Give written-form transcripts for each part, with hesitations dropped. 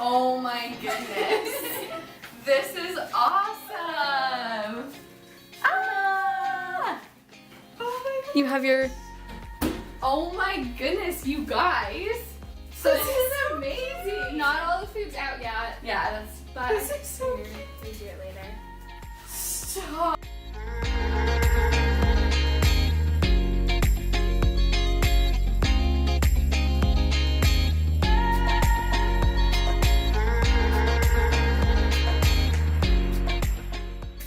Oh my goodness. This is awesome. Ah! Oh my goodness. You have your... Oh my goodness, you guys. So this is amazing. Not all the food's out yet. Yeah, that's But this is so we do it later. Stop.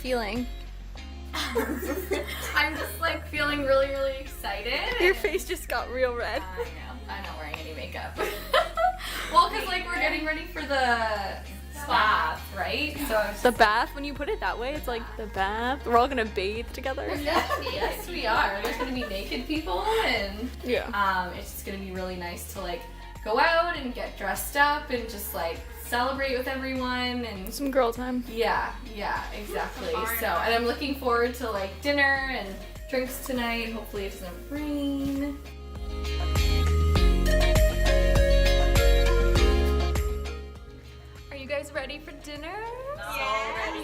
feeling? I'm just like feeling really, really excited. Your face just got real red. I know. I'm not wearing any makeup. Well, because like we're getting ready for the bath, right? So I'm The bath, when you put it that way, it's like the bath. We're all gonna bathe together. Yes, we are. There's gonna be naked people, and Yeah. it's just gonna be really nice to like go out and get dressed up and just like celebrate with everyone and Some girl time. yeah, exactly. So, and I'm looking forward to like dinner and drinks tonight. Hopefully it doesn't rain. Are you guys ready for dinner? Yeah.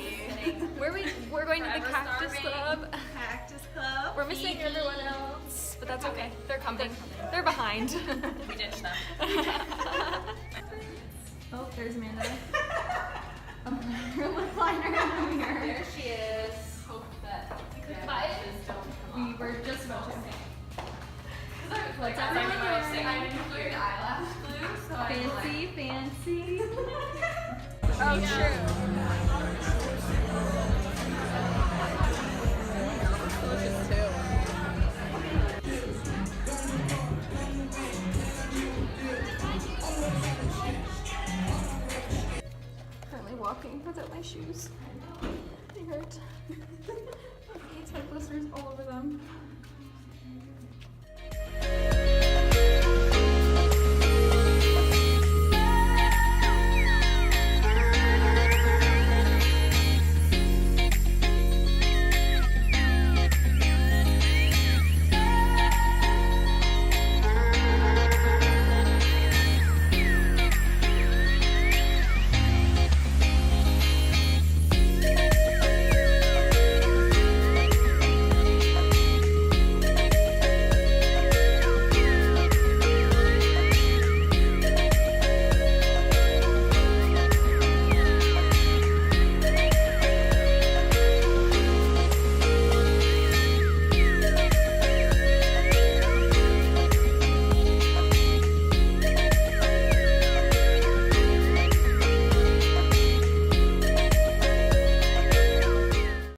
We're going to the Cactus Club. Cactus Club. We're missing everyone else, but that's okay. They're coming. They're behind. We ditched them. Oh, there's Amanda. There she is. Hope that we were just about to. Like I'm including eyelash glue, so Fancy. Oh, true. Currently walking without my shoes. They hurt. It's had blisters all over them.